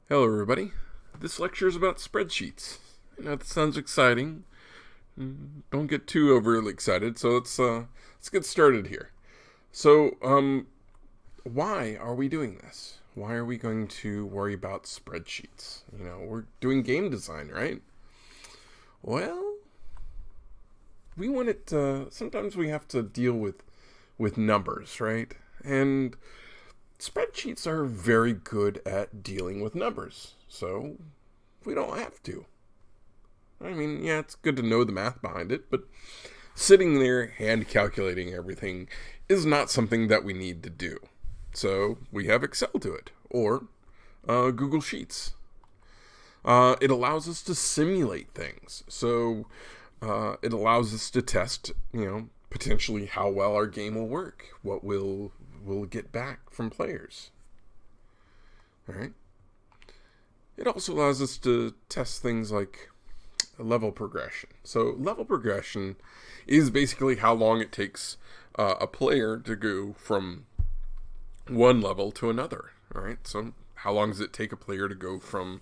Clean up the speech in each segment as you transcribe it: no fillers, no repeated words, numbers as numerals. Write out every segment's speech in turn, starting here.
Hello, everybody. This lecture is about spreadsheets. I know that sounds exciting. Don't get too overly excited. So let's get started here. So, why are we doing this? Why are we going to worry about spreadsheets? We're doing game design, right? Well, we want it to. Sometimes we have to deal with numbers, right? And spreadsheets are very good at dealing with numbers, so we don't have to. I mean, yeah, it's good to know the math behind it, but sitting there hand calculating everything is not something that we need to do. So we have Excel to it, or Google Sheets. It allows us to simulate things. So it allows us to test, potentially how well our game will work, what we'll get back from players. All right. It also allows us to test things like level progression. So level progression is basically how long it takes a player to go from one level to another. All right. So how long does it take a player to go from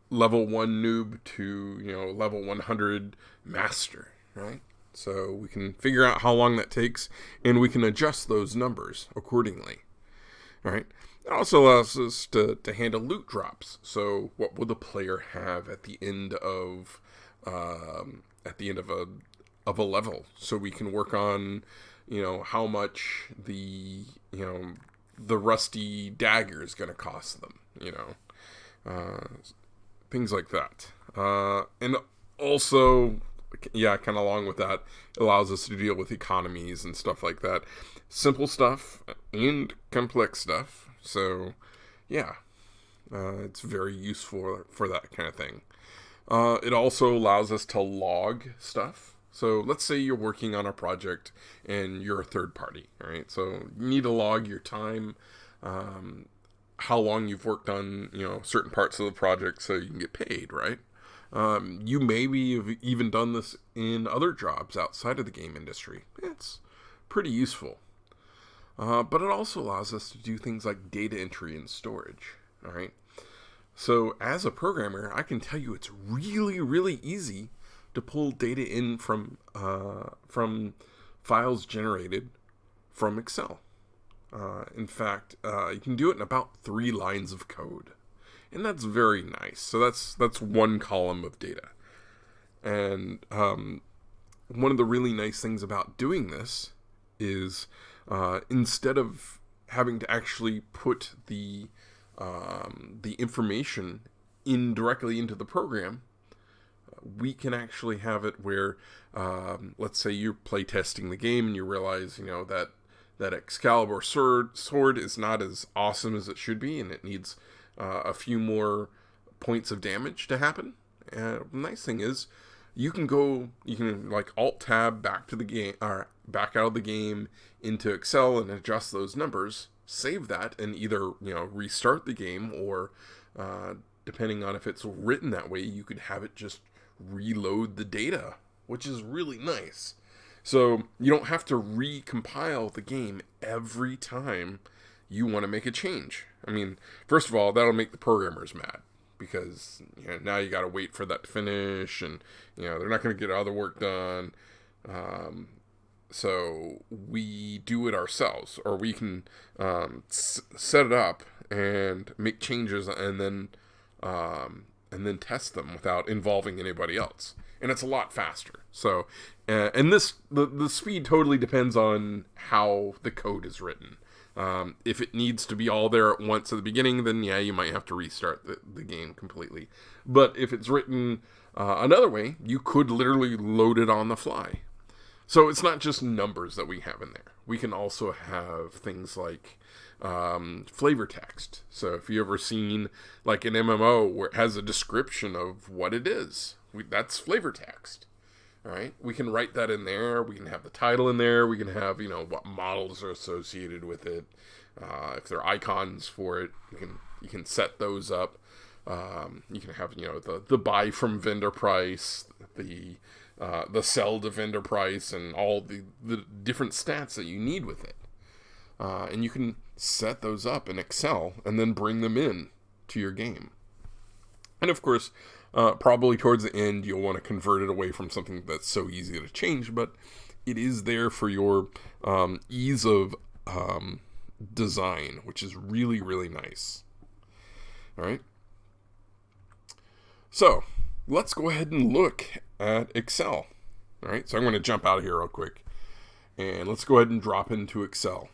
level 1 noob to level 100 master? Right. So we can figure out how long that takes, and we can adjust those numbers accordingly. All right. It also allows us to handle loot drops. So what will the player have at the end of a level? So we can work on how much the rusty dagger is going to cost them. Things like that. And also, yeah, kind of along with that, it allows us to deal with economies and stuff like that. Simple stuff and complex stuff. So, yeah, it's very useful for that kind of thing. It also allows us to log stuff. So let's say you're working on a project and you're a third party, right? So you need to log your time, how long you've worked on, certain parts of the project so you can get paid, right? You maybe have even done this in other jobs outside of the game industry. It's pretty useful. But it also allows us to do things like data entry and storage. All right. So as a programmer, I can tell you it's really, really easy to pull data in from files generated from Excel. In fact, you can do it in about 3 lines of code. And that's very nice. So that's one column of data. And one of the really nice things about doing this is instead of having to actually put the information in directly into the program, we can actually have it where, let's say you're playtesting the game and you realize, that Excalibur sword is not as awesome as it should be, and it needs a few more points of damage to happen. The nice thing is, you can like Alt Tab back to the game, or back out of the game into Excel and adjust those numbers, save that, and either restart the game, or depending on if it's written that way, you could have it just reload the data, which is really nice. So you don't have to recompile the game every time you want to make a change. I mean, first of all, that'll make the programmers mad, because now you got to wait for that to finish, and they're not going to get other work done. So we do it ourselves, or we can set it up and make changes, and then test them without involving anybody else, and it's a lot faster. So, and the speed totally depends on how the code is written. If it needs to be all there at once at the beginning, then yeah, you might have to restart the game completely. But if it's written another way, you could literally load it on the fly. So it's not just numbers that we have in there. We can also have things like flavor text. So if you've ever seen like an MMO where it has a description of what it is, that's flavor text. All right, we can write that in there. We can have the title in there. We can have what models are associated with it. If there are icons for it, you can set those up. You can have the buy from vendor price, the sell to vendor price, and all the different stats that you need with it. And you can set those up in Excel and then bring them in to your game. And of course, probably towards the end, you'll want to convert it away from something that's so easy to change, but it is there for your ease of design, which is really, really nice. All right. So let's go ahead and look at Excel. All right. So I'm going to jump out of here real quick, and let's go ahead and drop into Excel.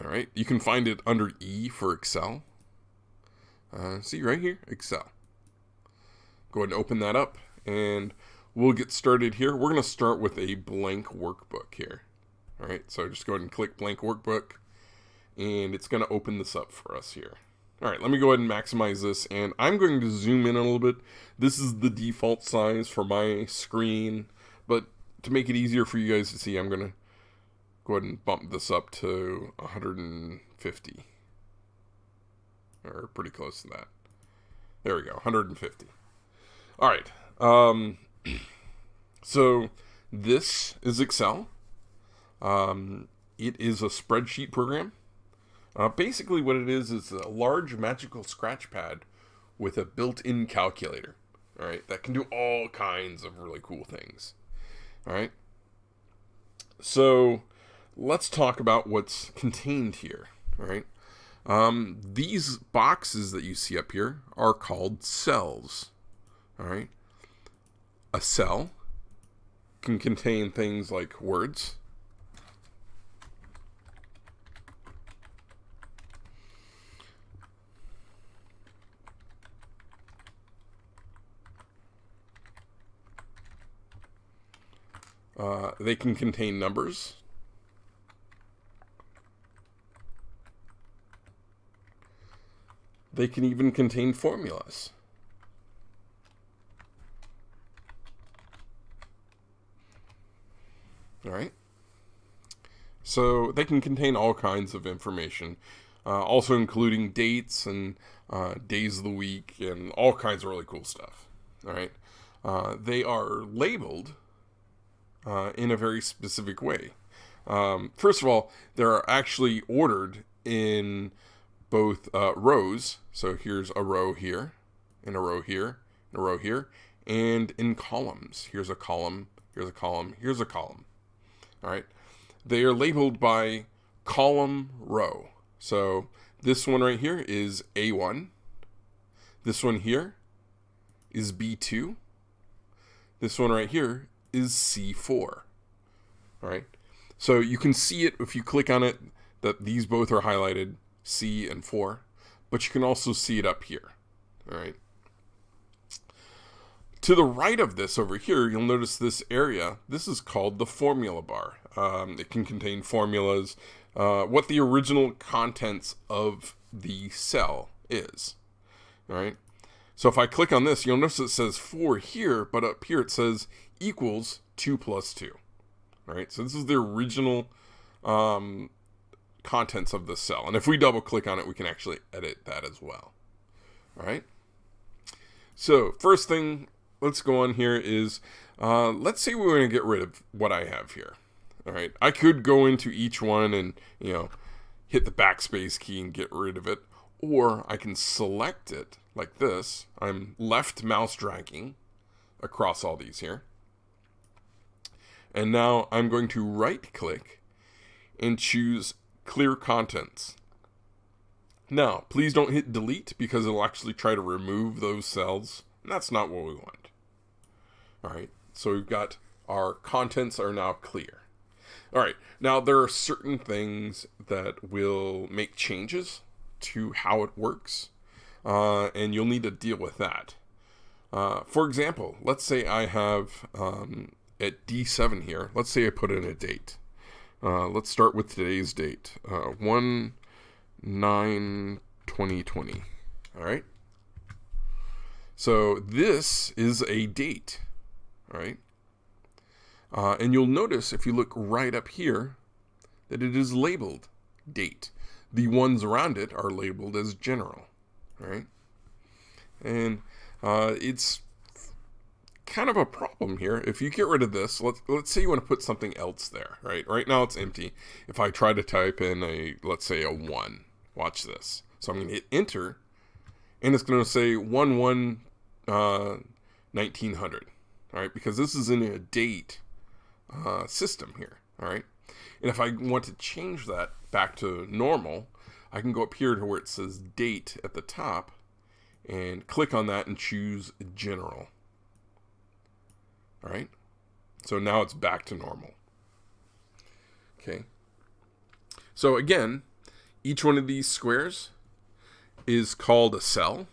All right. You can find it under E for Excel. See right here, Excel. Go ahead and open that up, and we'll get started here. We're going to start with a blank workbook here. All right, so just go ahead and click blank workbook, and it's going to open this up for us here. All right, let me go ahead and maximize this, and I'm going to zoom in a little bit. This is the default size for my screen, but to make it easier for you guys to see, I'm going to go ahead and bump this up to 150. Or pretty close to that. There we go, 150. All right, so this is Excel. It is a spreadsheet program. Basically what it is a large magical scratch pad with a built-in calculator. All right, that can do all kinds of really cool things. All right, so let's talk about what's contained here. All right, these boxes that you see up here are called cells. All right, a cell can contain things like words, they can contain numbers, they can even contain formulas. All right. So they can contain all kinds of information, also including dates and days of the week and all kinds of really cool stuff. All right. They are labeled in a very specific way. First of all, they're actually ordered in both rows. So here's a row here, and a row here, and a row here, and in columns. Here's a column, here's a column, here's a column. All right. They are labeled by column row. So this one right here is A1. This one here is B2. This one right here is C4. All right. So you can see it if you click on it that these both are highlighted, C and 4, but you can also see it up here. All right. To the right of this over here, you'll notice this area. This is called the formula bar. It can contain formulas, what the original contents of the cell is. All right. So if I click on this, you'll notice it says 4 here, but up here it says equals 2 plus 2. All right. So this is the original contents of the cell. And if we double click on it, we can actually edit that as well. All right. So first thing, let's go on here is, let's say we want to get rid of what I have here. All right. I could go into each one and, hit the backspace key and get rid of it. Or I can select it like this. I'm left mouse dragging across all these here. And now I'm going to right click and choose clear contents. Now, please don't hit delete because it'll actually try to remove those cells. And that's not what we want. All right, so we've got our contents are now clear. All right, now there are certain things that will make changes to how it works, and you'll need to deal with that. For example, let's say I have at D7 here, let's say I put in a date. Let's start with today's date, 1/9/2020. All right. So this is a date. All right. And you'll notice if you look right up here that it is labeled date. The ones around it are labeled as general. All right. And it's kind of a problem here. If you get rid of this, let's say you want to put something else there, right? Right now it's empty. If I try to type in let's say a 1, Watch this. So I'm going to hit enter, and it's going to say 1/1 1900. All right, because this is in a date system here. All right, and if I want to change that back to normal, I can go up here to where it says date at the top and click on that and choose general. All right, so now it's back to normal. Okay, so again, each one of these squares is called a cell.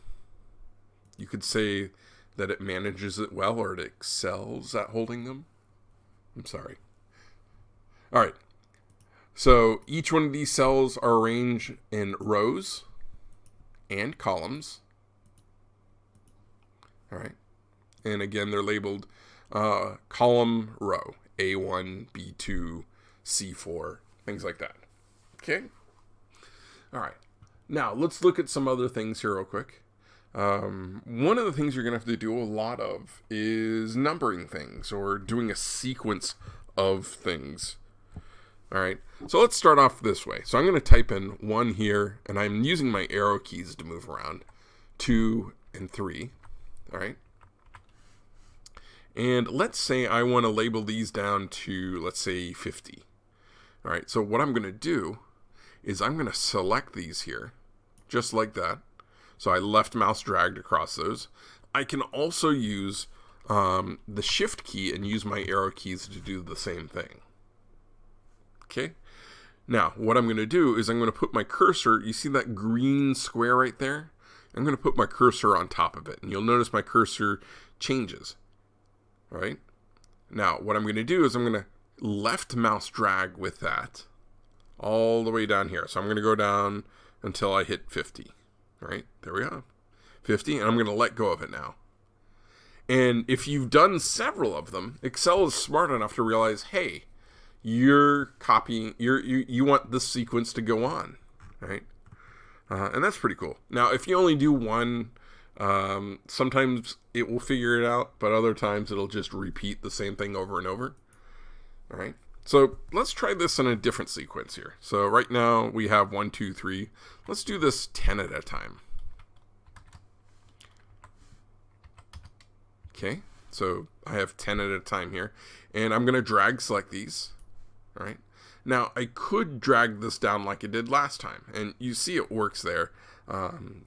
You could say that it manages it well, or it excels at holding them. I'm sorry. All right. So each one of these cells are arranged in rows and columns. All right. And again, they're labeled column row, A1, B2, C4, things like that. Okay. All right. Now let's look at some other things here real quick. One of the things you're going to have to do a lot of is numbering things or doing a sequence of things. All right, so let's start off this way. So I'm going to type in 1 here, and I'm using my arrow keys to move around, 2 and 3. All right, and let's say I want to label these down to, let's say, 50. All right, so what I'm going to do is I'm going to select these here, just like that. So I left mouse dragged across those. I can also use the shift key and use my arrow keys to do the same thing. Okay. Now, what I'm going to do is I'm going to put my cursor, you see that green square right there? I'm going to put my cursor on top of it, and you'll notice my cursor changes. All right. Now, what I'm going to do is I'm going to left mouse drag with that all the way down here. So I'm going to go down until I hit 50. All right, there we go. 50, and I'm going to let go of it now. And if you've done several of them, Excel is smart enough to realize, hey, you're copying, you want this sequence to go on, right? And that's pretty cool. Now, if you only do one, sometimes it will figure it out, but other times it'll just repeat the same thing over and over. All right. So let's try this in a different sequence here. So right now we have 1, 2, 3. Let's do this 10 at a time. Okay, so I have 10 at a time here, and I'm going to drag select these. All right. Now I could drag this down like I did last time, and you see it works there.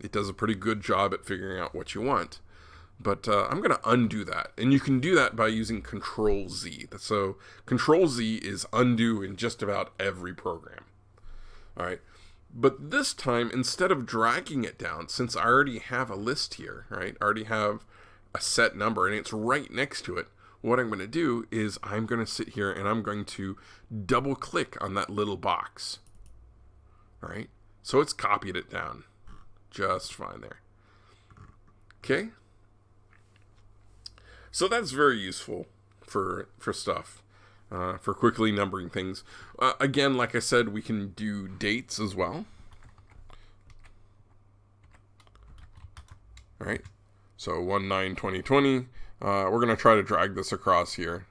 It does a pretty good job at figuring out what you want. But I'm going to undo that. And you can do that by using Control Z. So Control Z is undo in just about every program. All right. But this time, instead of dragging it down, since I already have a list here, right? I already have a set number and it's right next to it. What I'm going to do is I'm going to sit here and I'm going to double click on that little box. All right. So it's copied it down just fine there. Okay. So that's very useful for stuff, for quickly numbering things. Again, like I said, we can do dates as well. All right, so 1/9/2020. We're going to try to drag this across here,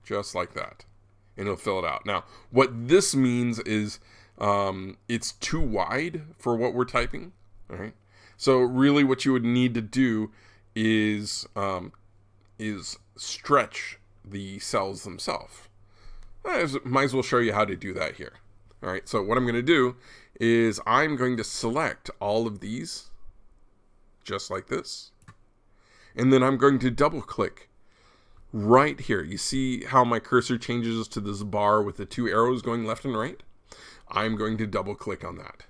just like that, and it'll fill it out. Now, what this means is it's too wide for what we're typing. All right, so really what you would need to do is stretch the cells themselves. I might as well show you how to do that here. All right, so what I'm going to do is I'm going to select all of these, just like this. And then I'm going to double click right here. You see how my cursor changes to this bar with the 2 arrows going left and right? I'm going to double click on that.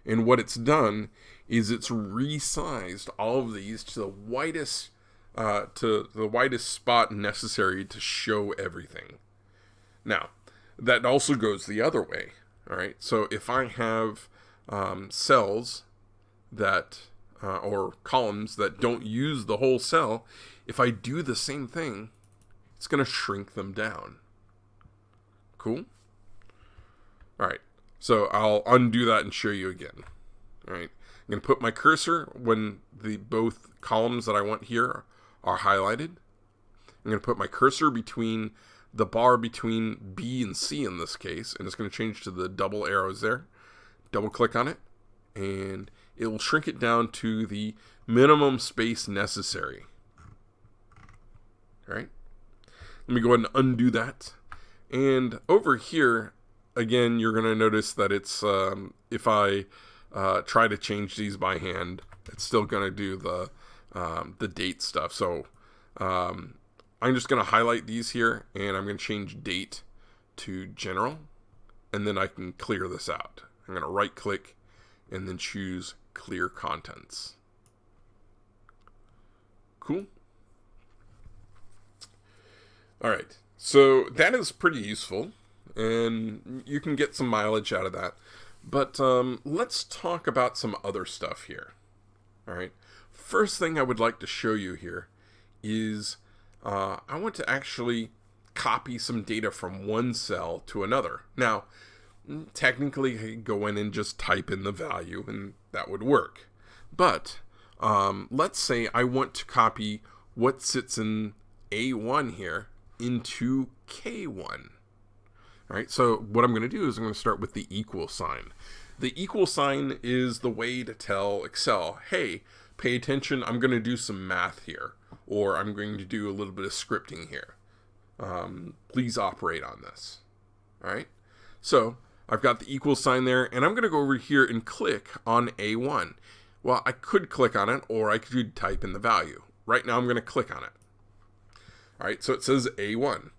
And what it's done is it's resized all of these to the widest spot necessary to show everything. Now, that also goes the other way. All right. So if I have cells that or columns that don't use the whole cell, if I do the same thing, it's going to shrink them down. Cool. All right. So I'll undo that and show you again. All right. I'm going to put my cursor when the both columns that I want here are highlighted. I'm going to put my cursor between the bar between B and C in this case, and it's going to change to the double arrows there. double click on it, and it will shrink it down to the minimum space necessary. All right. Let me go ahead and undo that. And over here, again, you're going to notice that it's, if I try to change these by hand, it's still going to do the date stuff. So I'm just going to highlight these here, and I'm going to change date to general, and then I can clear this out. I'm going to right click and then choose clear contents. Cool. All right, so that is pretty useful, and you can get some mileage out of that. But let's talk about some other stuff here. All right, first thing I would like to show you here is I want to actually copy some data from one cell to another. Now, technically, I could go in and just type in the value, and that would work. But let's say I want to copy what sits in A1 here into K1. All right, so what I'm going to do is I'm going to start with the equal sign. The equal sign is the way to tell Excel, hey, pay attention, I'm going to do some math here, or I'm going to do a little bit of scripting here. Please operate on this. All right, so I've got the equal sign there, and I'm going to go over here and click on A1. Well, I could click on it, or I could type in the value. Right now, I'm going to click on it. All right, so it says A1.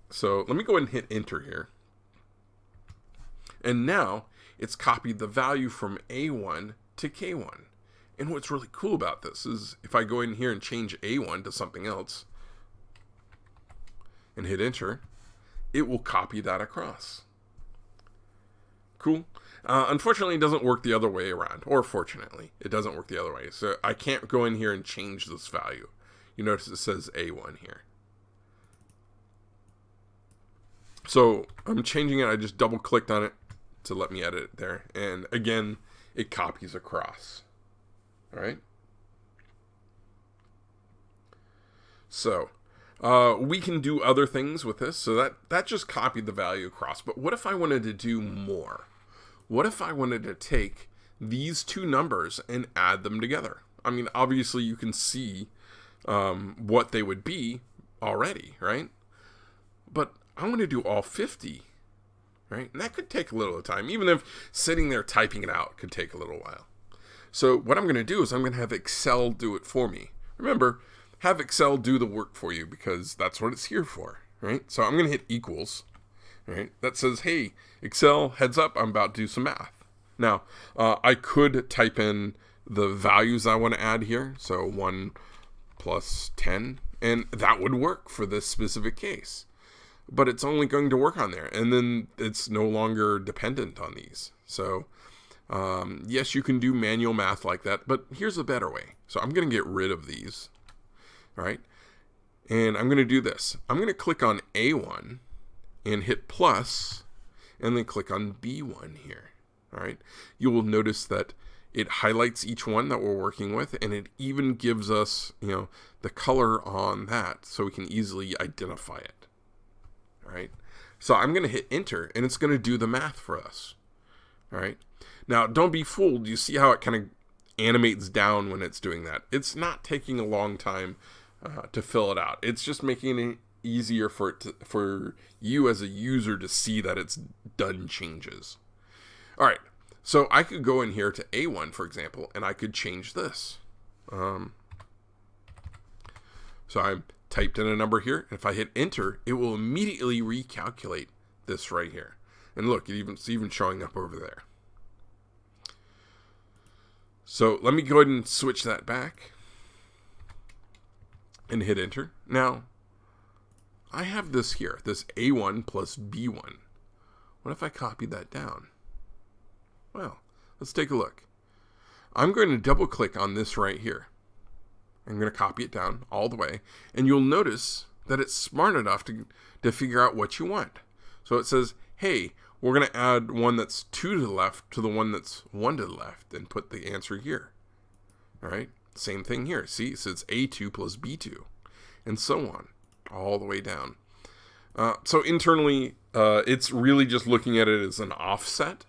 So let me go ahead and hit enter here. And now it's copied the value from A1 to K1. And what's really cool about this is if I go in here and change A1 to something else and hit enter, it will copy that across. Cool. Unfortunately, it doesn't work the other way around. Or fortunately, it doesn't work the other way. So I can't go in here and change this value. You notice it says A1 here. So I'm changing it. I just double clicked on it to let me edit it there. And again, it copies across. All right. So we can do other things with this. So that just copied the value across. But what if I wanted to do more? What if I wanted to take these two numbers and add them together? I mean, obviously you can see what they would be already, right? But I want to do all 50, right? And that could take a little time, even if sitting there typing it out could take a little while. So what I'm going to do is I'm going to have Excel do it for me. Remember, have Excel do the work for you because that's what it's here for, right? So I'm going to hit equals, right? That says, hey, Excel, heads up, I'm about to do some math. Now, I could type in the values I want to add here. So 1 plus 10, and that would work for this specific case. But it's only going to work on there, and then it's no longer dependent on these. So, yes, you can do manual math like that, but here's a better way. So I'm going to get rid of these, all right? And I'm going to do this. I'm going to click on A1 and hit plus, and then click on B1 here, all right? You will notice that it highlights each one that we're working with, and it even gives us, the color on that so we can easily identify it. All right. So I'm going to hit enter, and it's going to do the math for us. All right. Now, don't be fooled. You see how it kind of animates down when it's doing that. It's not taking a long time to fill it out. It's just making it easier for you as a user to see that it's done changes. All right. So I could go in here to A1, for example, and I could change this. So I typed in a number here. If I hit enter, it will immediately recalculate this right here. And look, it's even showing up over there. So let me go ahead and switch that back and hit enter. Now, I have this here, this A1 plus B1. What if I copied that down? Well, let's take a look. I'm going to double click on this right here. I'm going to copy it down all the way, and you'll notice that it's smart enough to figure out what you want. So it says, hey, we're going to add one that's 2 to the left to the one that's 1 to the left and put the answer here. All right, same thing here. See, it says A2 plus B2, and so on, all the way down. So internally, it's really just looking at it as an offset.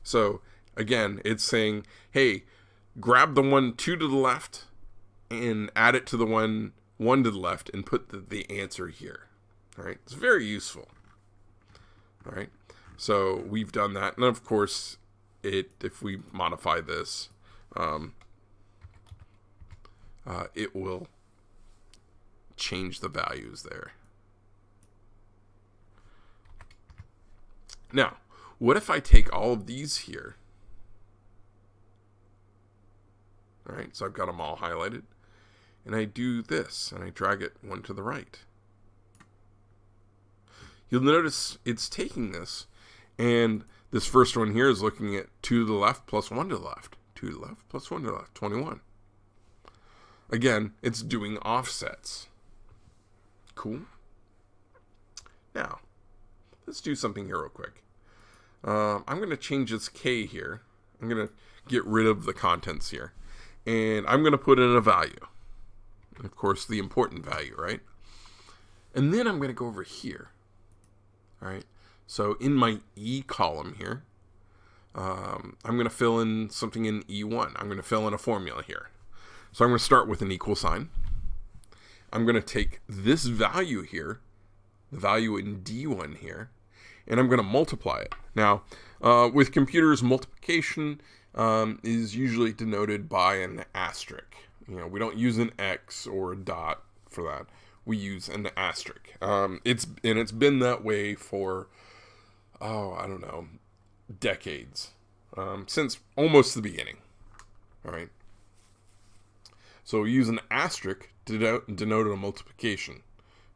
So again, it's saying, hey, grab the one 2 to the left and add it to the one 1 to the left and put the answer here. All right, it's very useful. All right, so we've done that, and of course, if we modify this, it will change the values there. Now, what if I take all of these here? All right, so I've got them all highlighted, and I do this, and I drag it one to the right. You'll notice it's taking this, and this first one here is looking at 2 to the left plus 1 to the left. 2 to the left plus 1 to the left, 21. Again, it's doing offsets. Cool. Now, let's do something here real quick. I'm going to change this K here. I'm going to get rid of the contents here. And I'm going to put in a value. Of course, the important value, right? And then I'm going to go over here. All right. So in my E column here, I'm going to fill in something in E1. I'm going to fill in a formula here. So I'm going to start with an equal sign. I'm going to take this value here, the value in D1 here, and I'm going to multiply it. Now, with computers, multiplication is usually denoted by an asterisk. You know, we don't use an X or a dot for that. We use an asterisk. It's been that way for, I don't know, decades, since almost the beginning. All right. So we use an asterisk to denote a multiplication.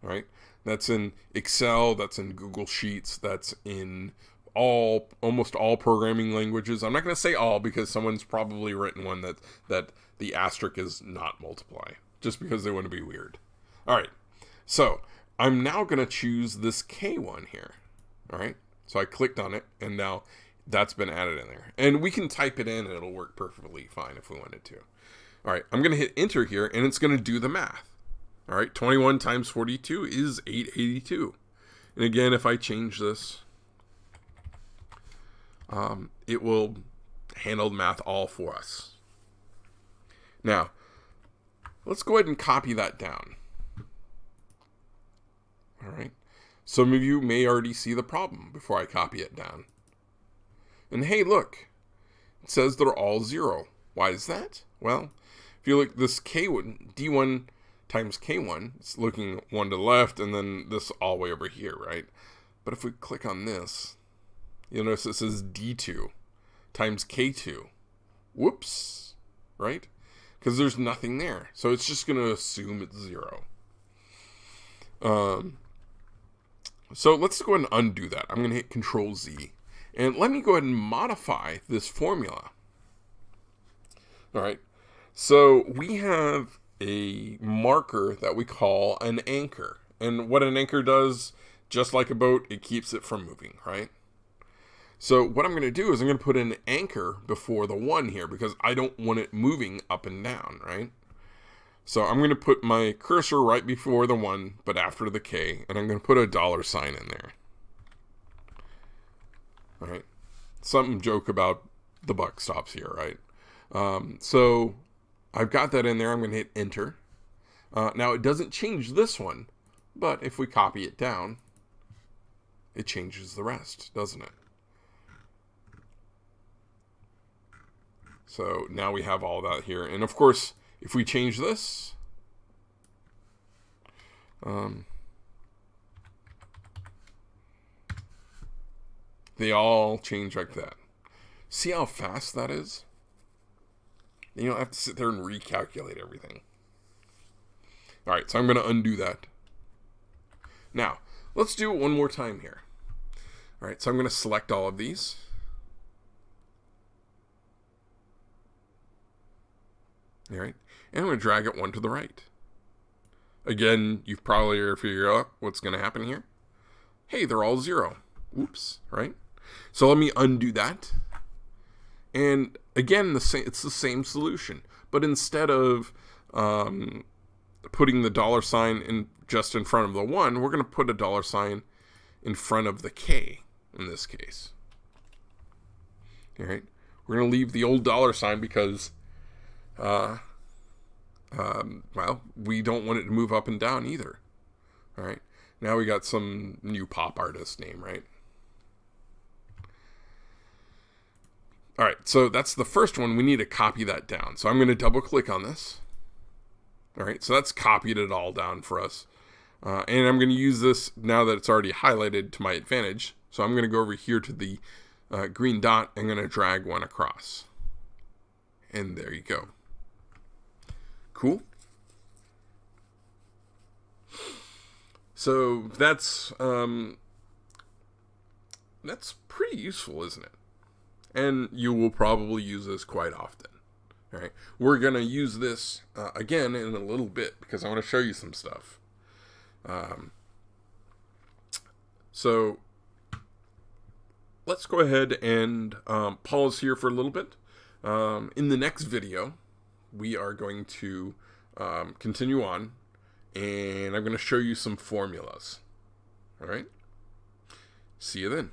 All right. That's in Excel. That's in Google Sheets. That's in almost all programming languages. I'm not going to say all because someone's probably written one that the asterisk is not multiply, just because they want to be weird. All right. So I'm now going to choose this K1 here. All right. So I clicked on it, and now that's been added in there. And we can type it in, and it'll work perfectly fine if we wanted to. All right. I'm going to hit enter here, and it's going to do the math. All right. 21 times 42 is 882. And again, if I change this, it will handle math all for us. Now, let's go ahead and copy that down. All right. Some of you may already see the problem before I copy it down. And hey, look, it says they're all 0. Why is that? Well, if you look, this K1, D1 times K1, it's looking 1 to the left, and then this all the way over here, right? But if we click on this, you'll notice it says D2 times K2. Whoops, right? Because there's nothing there. So it's just going to assume it's 0. So let's go ahead and undo that. I'm going to hit Control Z. And let me go ahead and modify this formula. All right. So we have a marker that we call an anchor. And what an anchor does, just like a boat, it keeps it from moving, right? So what I'm going to do is I'm going to put an anchor before the 1 here because I don't want it moving up and down, right? So I'm going to put my cursor right before the 1, but after the K, and I'm going to put a $sign in there. All right. Some joke about the buck stops here, right? So I've got that in there. I'm going to hit enter. Now it doesn't change this one, but if we copy it down, it changes the rest, doesn't it? So now we have all that here. And of course, if we change this, they all change like that. See how fast that is? You don't have to sit there and recalculate everything. All right, so I'm going to undo that. Now, let's do it one more time here. All right, so I'm going to select all of these. All right, and I'm going to drag it one to the right. Again, you've probably already figured out what's going to happen here. Hey, they're all 0. Oops, right? So let me undo that. And again, it's the same solution. But instead of putting the $sign just in front of the 1, we're going to put a $sign in front of the K in this case. All right. We're going to leave the old dollar sign because, well, we don't want it to move up and down either. All right. Now we got some new pop artist name, right? All right. So that's the first one. We need to copy that down. So I'm going to double click on this. All right. So that's copied it all down for us. And I'm going to use this now that it's already highlighted to my advantage. So I'm going to go over here to the green dot. I'm going to drag one across. And there you go. Cool. So that's pretty useful, isn't it? And you will probably use this quite often. All right. We're going to use this again in a little bit because I want to show you some stuff. So let's go ahead and pause here for a little bit. In the next video, we are going to continue on, and I'm going to show you some formulas. All right. See you then.